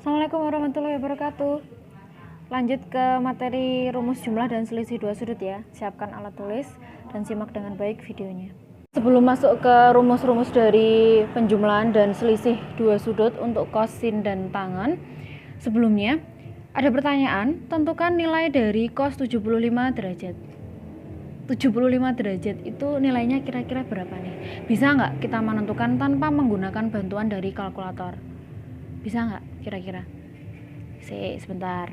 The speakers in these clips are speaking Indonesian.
Assalamualaikum warahmatullahi wabarakatuh. Lanjut ke materi rumus jumlah dan selisih dua sudut ya. Siapkan alat tulis dan simak dengan baik videonya. Sebelum masuk ke rumus-rumus dari penjumlahan dan selisih dua sudut untuk cos, sin, dan tangen, sebelumnya ada pertanyaan, tentukan nilai dari cos 75 derajat. 75 derajat itu nilainya kira-kira berapa nih? Bisa nggak kita menentukan tanpa menggunakan bantuan dari kalkulator? Bisa nggak kira-kira? Sebentar.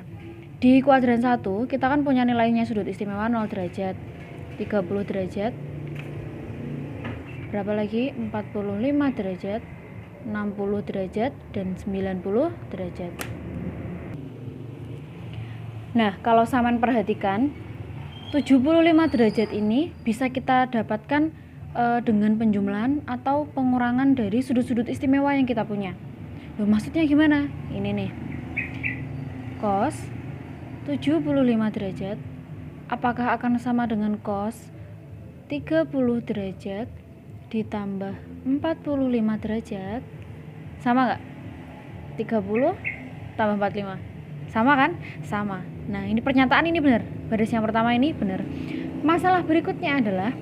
Di kuadran 1 kita kan punya nilainya sudut istimewa 0 derajat, 30 derajat, berapa lagi? 45 derajat, 60 derajat, dan 90 derajat. Nah, kalau saman perhatikan 75 derajat ini bisa kita dapatkan dengan penjumlahan atau pengurangan dari sudut-sudut istimewa yang kita punya. Loh, maksudnya gimana? Ini nih, cos 75 derajat apakah akan sama dengan cos 30 derajat ditambah 45 derajat? Sama nggak? 30 tambah 45 sama kan? Sama. Nah, ini pernyataan ini benar, baris yang pertama ini benar. Masalah berikutnya adalah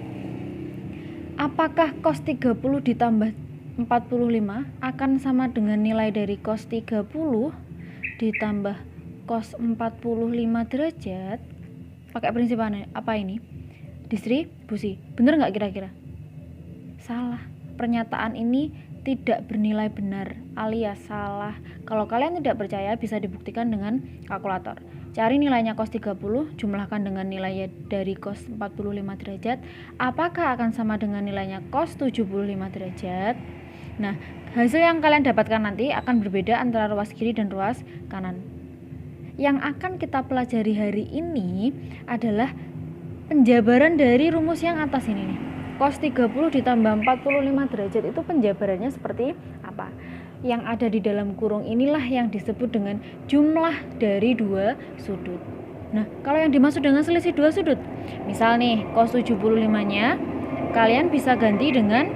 apakah cos 30 ditambah 45 akan sama dengan nilai dari cos 30 ditambah cos 45 derajat? Pakai prinsip apa ini? Distribusi. Bener nggak kira-kira? Salah. Pernyataan ini tidak bernilai benar alias salah. Kalau kalian tidak percaya bisa dibuktikan dengan kalkulator. Cari nilainya cos 30, jumlahkan dengan nilainya dari cos 45 derajat. Apakah akan sama dengan nilainya cos 75 derajat? Nah, hasil yang kalian dapatkan nanti akan berbeda antara ruas kiri dan ruas kanan. Yang akan kita pelajari hari ini adalah penjabaran dari rumus yang atas ini nih. Cos 30 ditambah 45 derajat itu penjabarannya seperti apa? Yang ada di dalam kurung inilah yang disebut dengan jumlah dari dua sudut. Nah, kalau yang dimaksud dengan selisih dua sudut, misal nih cos 75-nya kalian bisa ganti dengan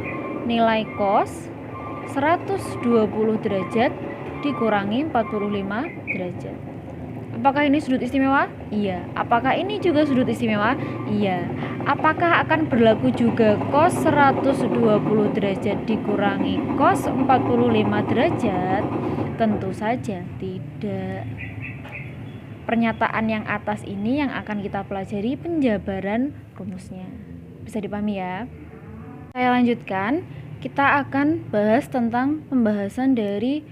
nilai cos 120 derajat dikurangi 45 derajat. Apakah ini sudut istimewa? Iya. Apakah ini juga sudut istimewa? Iya. Apakah akan berlaku juga cos 120 derajat dikurangi cos 45 derajat? Tentu saja tidak. Pernyataan yang atas ini yang akan kita pelajari penjabaran rumusnya. Bisa dipahami ya? Saya lanjutkan. Kita akan bahas tentang pembahasan dari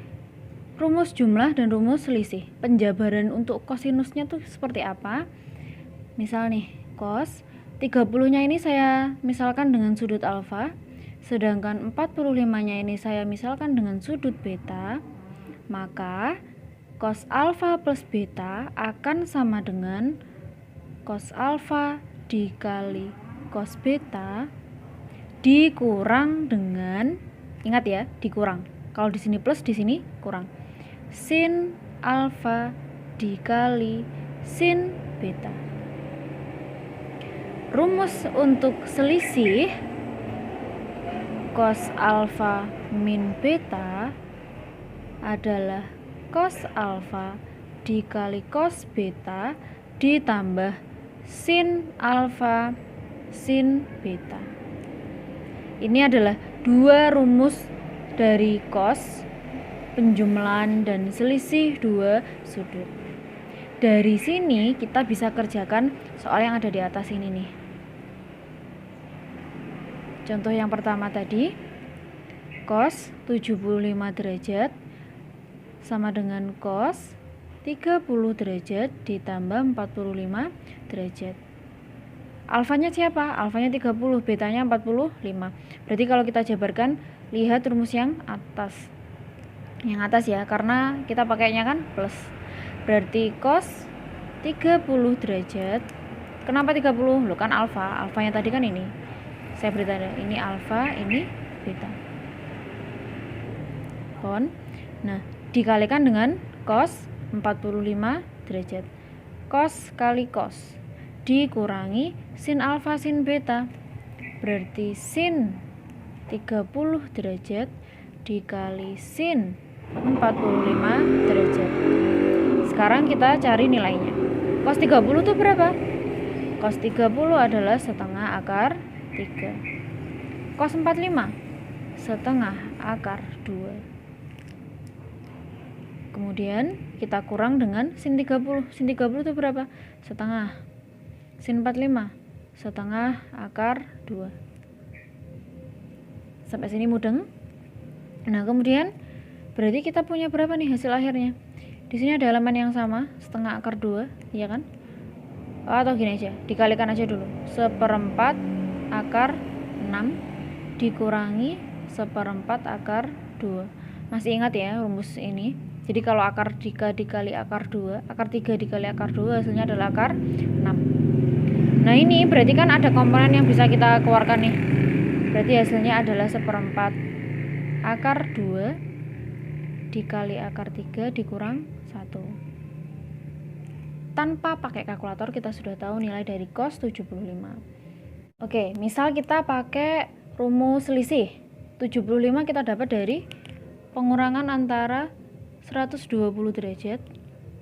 rumus jumlah dan rumus selisih. Penjabaran untuk kosinusnya tuh seperti apa? Misal nih, cos 30-nya ini saya misalkan dengan sudut alfa, sedangkan 45-nya ini saya misalkan dengan sudut beta, maka cos alfa plus beta akan sama dengan cos alfa dikali cos beta dikurang dengan, ingat ya, dikurang. Kalau di sini plus, di sini kurang. Sin alfa dikali sin beta. Rumus untuk selisih cos alfa min beta adalah cos alfa dikali cos beta ditambah sin alfa sin beta. Ini adalah dua rumus dari cos, penjumlahan dan selisih dua sudut. Dari sini kita bisa kerjakan soal yang ada di atas ini nih. Contoh yang pertama tadi, cos 75 derajat sama dengan cos 30 derajat ditambah 45 derajat. Alfanya siapa? Alfanya 30, betanya 45. Berarti kalau kita jabarkan, lihat rumus yang atas. Yang atas ya, karena kita pakainya kan plus. Berarti cos 30 derajat. Kenapa 30? Loh kan alfa. Alfanya tadi kan ini. Saya beri tanda, ini alfa, ini beta. Kon. Nah, dikalikan dengan cos 45 derajat. Cos kali cos dikurangi sin alfa sin beta, berarti sin 30 derajat dikali sin 45 derajat. Sekarang kita cari nilainya. Cos 30 itu berapa? Cos 30 adalah setengah akar 3. Cos 45 setengah akar 2. Kemudian kita kurang dengan sin 30. Sin 30 itu berapa? Setengah. Sin 45 setengah akar 2. Sampai sini mudeng. Nah, kemudian berarti kita punya berapa nih hasil akhirnya? Di sini ada elemen yang sama, setengah akar 2, ya kan? Atau gini aja, dikalikan aja dulu. 1/4 akar 6 dikurangi 1/4 akar 2. Masih ingat ya rumus ini? Jadi kalau akar 3 dikali akar 2, akar 3 dikali akar 2 hasilnya adalah akar 6. Nah, ini berarti kan ada komponen yang bisa kita keluarkan nih. Berarti hasilnya adalah 1/4 akar 2 dikali akar 3 dikurang 1. Tanpa pakai kalkulator kita sudah tahu nilai dari cos 75. Oke, misal kita pakai rumus selisih. 75 kita dapat dari pengurangan antara 120 derajat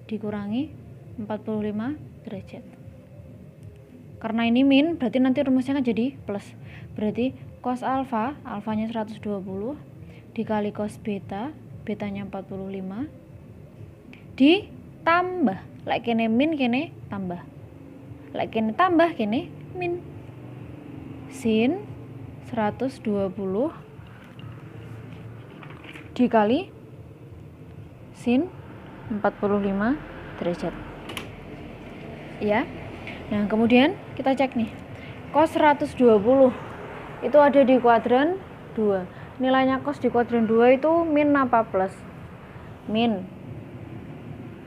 dikurangi 45 derajat. Karena ini min, berarti nanti rumusnya kan jadi plus. Berarti cos alfa, alfanya 120 dikali cos beta, betanya 45 ditambah, like kene min kene tambah, like kene tambah kene min, sin 120 dikali sin 45 derajat ya. Nah, kemudian kita cek nih, cos 120 itu ada di kuadran 2. Nilainya cos di kuadran 2 itu min apa plus? Min,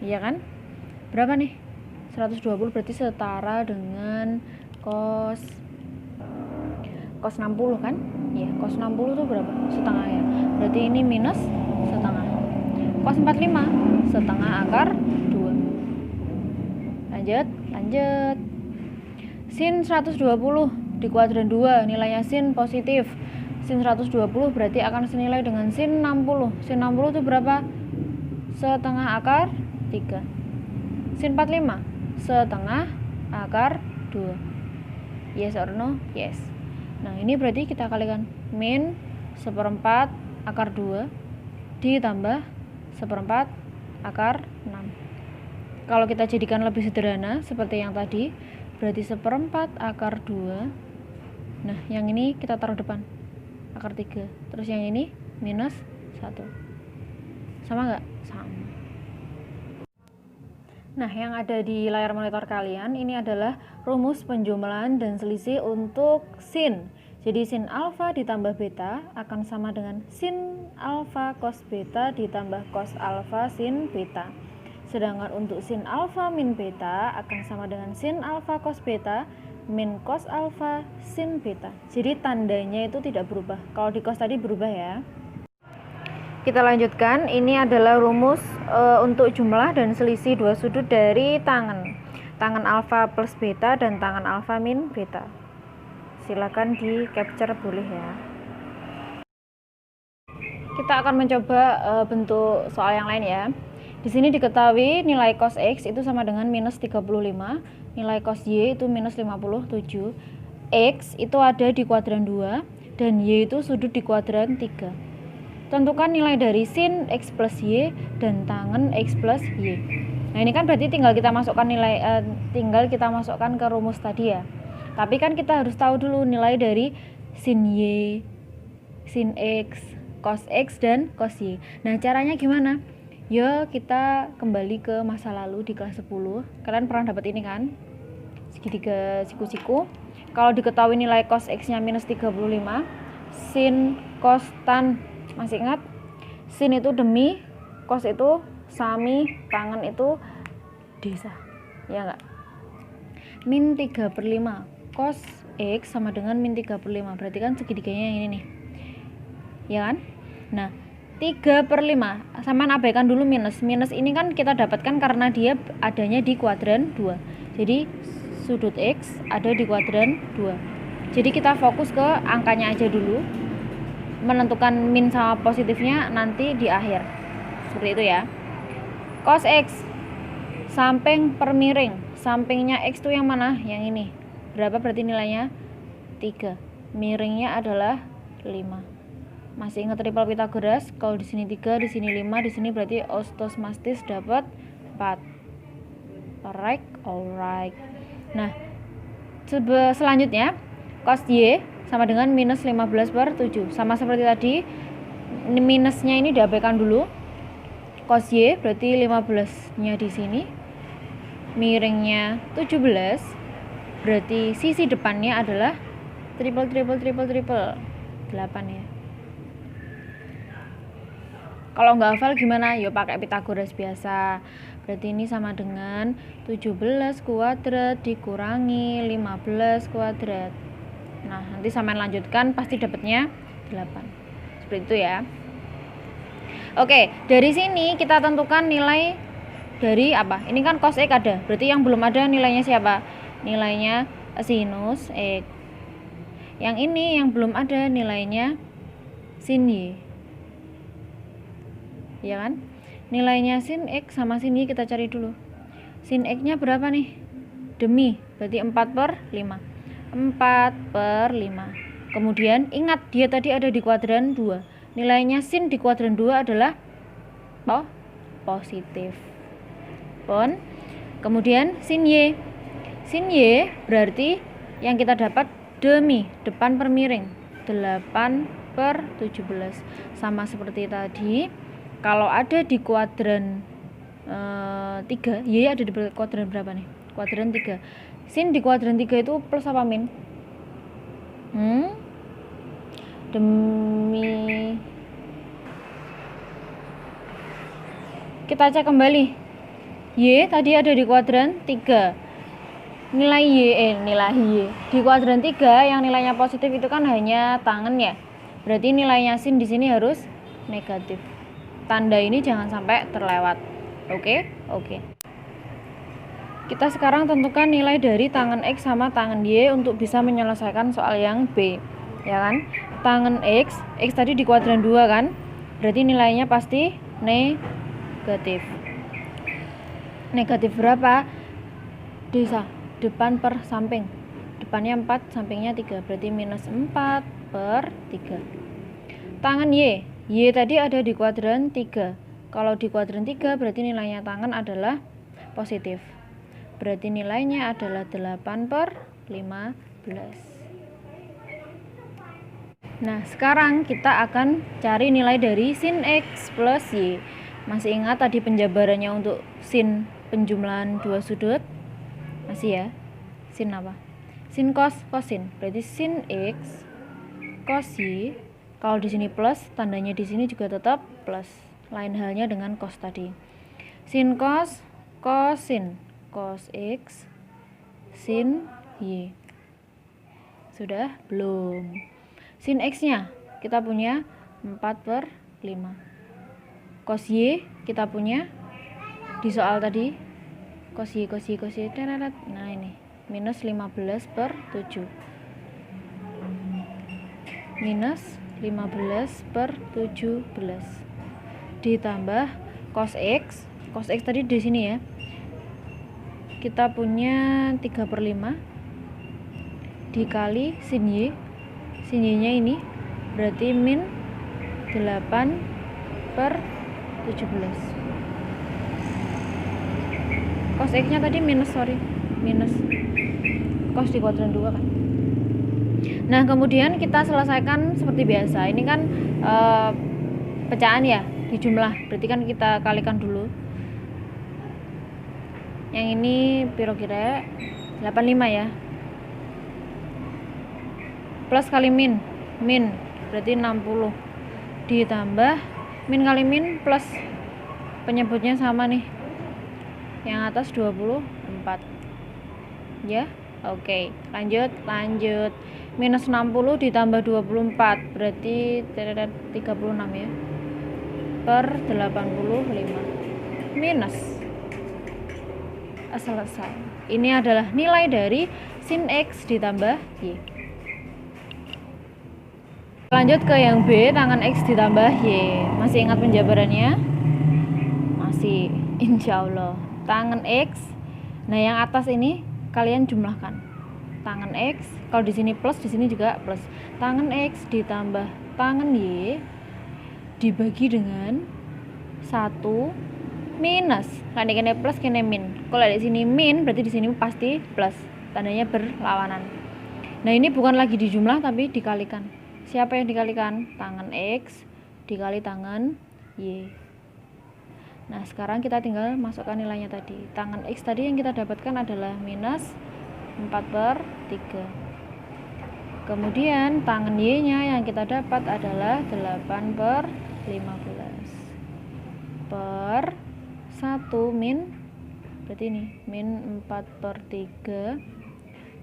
iya kan? Berapa nih? 120 berarti setara dengan cos 60 kan? Iya, cos 60 itu berapa? Setengah ya. Berarti ini minus setengah. Cos 45 setengah akar 2. Lanjut. Sin 120 di kuadran 2, nilainya sin positif. Sin 120 berarti akan senilai dengan sin 60. Sin 60 itu berapa? Setengah akar 3. Sin 45 setengah akar 2. Yes or no? Yes. Nah, ini berarti kita kalikan min 1/4 akar 2 ditambah 1/4 akar 6. Kalau kita jadikan lebih sederhana seperti yang tadi, berarti 1/4 akar 2. Nah, yang ini kita taruh depan, akar 3. Terus yang ini minus 1. Sama nggak? Sama. Nah, yang ada di layar monitor kalian ini adalah rumus penjumlahan dan selisih untuk sin. Jadi sin alfa ditambah beta akan sama dengan sin alfa cos beta ditambah cos alfa sin beta. Sedangkan untuk sin alfa min beta akan sama dengan sin alfa cos beta min cos alfa sin beta. Jadi tandanya itu tidak berubah. Kalau di cos tadi berubah ya. Kita lanjutkan. Ini adalah rumus untuk jumlah dan selisih dua sudut dari tangan alfa plus beta dan tangan alfa min beta. Silakan di capture boleh ya. Kita akan mencoba bentuk soal yang lain ya. Di sini diketahui nilai cos X itu sama dengan minus 35, nilai cos Y itu minus 57. X itu ada di kuadran 2 dan Y itu sudut di kuadran 3. Tentukan nilai dari sin X plus Y dan tangen X plus Y. Nah, ini kan berarti tinggal kita masukkan ke rumus tadi ya. Tapi kan kita harus tahu dulu nilai dari sin Y, sin X, cos X dan cos Y. Nah, caranya gimana? Yuk kita kembali ke masa lalu di kelas 10. Kalian pernah dapat ini kan? Segitiga siku-siku. Kalau diketahui nilai cos X nya minus 35, sin cos tan, masih ingat? Sin itu demi, cos itu sami, tangen itu desa, ya enggak? Min 3/5 cos X sama dengan min 3/5, berarti kan segitiganya yang ini nih, ya kan? Nah, 3/5 sama abaikan dulu minus ini kan kita dapatkan karena dia adanya di kuadran 2. Jadi sudut X ada di kuadran 2. Jadi kita fokus ke angkanya aja dulu, menentukan min sama positifnya nanti di akhir, seperti itu ya. Cos X samping per miring. Sampingnya X itu yang mana? Yang ini. Berapa berarti nilainya? 3. Miringnya adalah 5. Masih ingat triple Pythagoras? Kalau di sini 3, di sini 5, di sini berarti osteosmastis dapat 4. Alright. Nah, selanjutnya cos Y sama dengan minus 15 per 7. Sama seperti tadi, minusnya ini diabaikan dulu. Cos Y berarti 15-nya di sini. Miringnya 17. Berarti sisi depannya adalah triple 8 ya. Kalau nggak hafal gimana? Yo pakai Pythagoras biasa. Berarti ini sama dengan 17 kuadrat dikurangi 15 kuadrat. Nah, nanti sampean lanjutkan pasti dapatnya 8. Seperti itu ya. Oke, dari sini kita tentukan nilai dari apa? Ini kan cos X ada. Berarti yang belum ada nilainya siapa? Nilainya sinus X. Yang ini yang belum ada nilainya sin Y. Ya kan? Nilainya sin X sama sin Y kita cari dulu. Sin X-nya berapa nih? Demi, berarti 4 per 5. 4 per 5. Kemudian ingat dia tadi ada di kuadran 2. Nilainya sin di kuadran 2 adalah positif. Kemudian sin Y. Sin Y berarti yang kita dapat demi, depan per miring. 8 per 17. Sama seperti tadi. Kalau ada di kuadran 3, Y ada di kuadran berapa nih? Kuadran 3. Sin di kuadran 3 itu plus apa min? Demi. Kita cek kembali. Y tadi ada di kuadran 3. Nilai Y di kuadran 3 yang nilainya positif itu kan hanya tangan ya. Berarti nilainya sin di sini harus negatif. Tanda ini jangan sampai terlewat. Oke. Kita sekarang tentukan nilai dari tangan X sama tangan Y untuk bisa menyelesaikan soal yang B. Ya kan? Tangan X tadi di kuadran 2 kan? Berarti nilainya pasti negatif. Negatif berapa? Desa, depan per samping. Depannya 4, sampingnya 3. Berarti minus 4 per 3. Tangan Y tadi ada di kuadran 3. Kalau di kuadran 3 berarti nilainya tangan adalah positif. Berarti nilainya adalah 8 per 15. Nah, sekarang kita akan cari nilai dari sin X plus Y. Masih ingat tadi penjabarannya untuk sin penjumlahan dua sudut? Masih ya? Sin apa? Sin cos, kosin. Berarti sin X cos Y. Kalau di sini plus, tandanya di sini juga tetap plus. Lain halnya dengan cos tadi. Sin cos, kosin, cos X, sin Y. Sudah? Belum. Sin X-nya kita punya 4 per 5. Cos Y kita punya di soal tadi cos Y. Nah ini minus 15 per 7. Minus 15 per 17 ditambah cos X tadi di sini ya, kita punya 3 per 5 dikali sin Y nya ini berarti min 8 per 17. Cos X nya tadi minus cos di kuadran 2 kan. Nah, kemudian kita selesaikan seperti biasa. Ini kan pecahan ya, di jumlah. Berarti kan kita kalikan dulu. Yang ini piro kira 85 ya. Plus kali min berarti 60. Ditambah min kali min plus penyebutnya sama nih. Yang atas 24. Ya. Oke, lanjut. Minus 60 ditambah 24 berarti 36 ya. Per 85. Minus. Selesai. Ini adalah nilai dari sin X ditambah Y. Lanjut ke yang B, tangan X ditambah Y. Masih ingat penjabarannya? Masih, insya Allah. tangen X. Nah, yang atas ini kalian jumlahkan. Tangen X, kalau di sini plus, di sini juga plus. Tangen X ditambah tangen Y dibagi dengan 1 minus. Kan kene plus, kene min. Kalau di sini min, berarti di sini pasti plus. Tandanya berlawanan. Nah, ini bukan lagi dijumlah tapi dikalikan. Siapa yang dikalikan? Tangen X dikali tangen Y. Nah, sekarang kita tinggal masukkan nilainya tadi. Tangen X tadi yang kita dapatkan adalah minus 4/3. Kemudian tangen Y nya yang kita dapat adalah 8/15 per 1 min, berarti ini min 4/3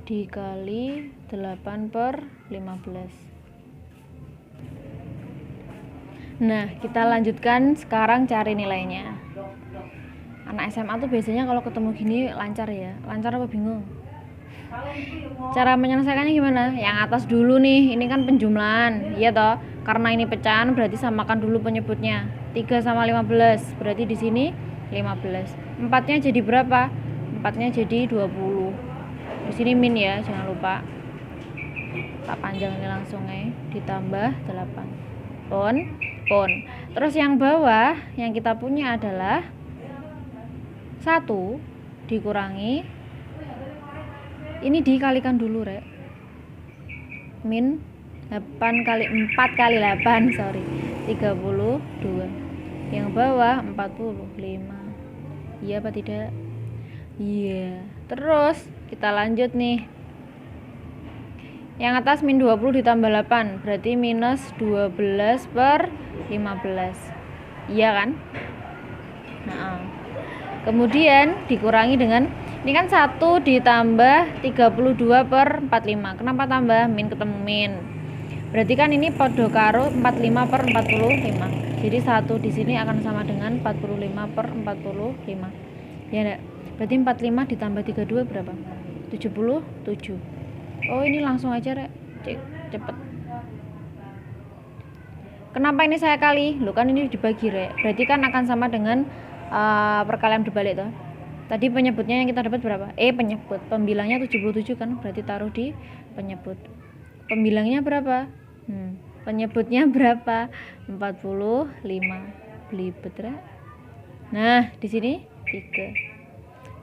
dikali 8/15. Nah, kita lanjutkan sekarang cari nilainya. Anak SMA tuh biasanya kalau ketemu gini lancar ya. Lancar apa bingung? Cara menyelesaikannya gimana? Yang atas dulu nih, ini kan penjumlahan, iya toh? Karena ini pecahan berarti samakan dulu penyebutnya. 3 sama 15, berarti di sini 15. 4-nya jadi berapa? 4-nya jadi 20. Di sini min ya, jangan lupa. Tak panjang ini langsung ditambah 8. Pon. Terus yang bawah yang kita punya adalah 1 dikurangi, ini dikalikan dulu rek, min 8 kali 4 kali 8 32. Yang bawah 45. Iya apa tidak? Iya. Terus kita lanjut nih. Yang atas min 20 ditambah 8 berarti minus 12/15. Iya kan? Nah, kemudian dikurangi dengan, ini kan 1 ditambah 32/45. Kenapa tambah? Min ketemu min. Berarti kan ini podo karo 45/45. Jadi 1 di sini akan sama dengan 45/45. Ya enggak? Berarti 45 ditambah 32 berapa? 77. Oh, ini langsung aja rek, cepet. Kenapa ini saya kali? Loh kan ini dibagi rek, berarti kan akan sama dengan perkalian berbalik toh. Tadi penyebutnya yang kita dapat berapa? Penyebut, pembilangnya 77 kan, berarti taruh di penyebut. Pembilangnya berapa? Penyebutnya berapa? 45. Belibet rek. Nah, di sini 3.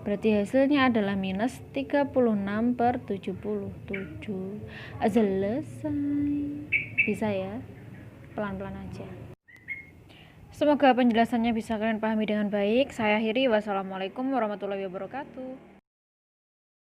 Berarti hasilnya adalah minus 36/77. Selesai. Bisa ya? Pelan-pelan aja. Semoga penjelasannya bisa kalian pahami dengan baik. Saya akhiri. Wassalamualaikum warahmatullahi wabarakatuh.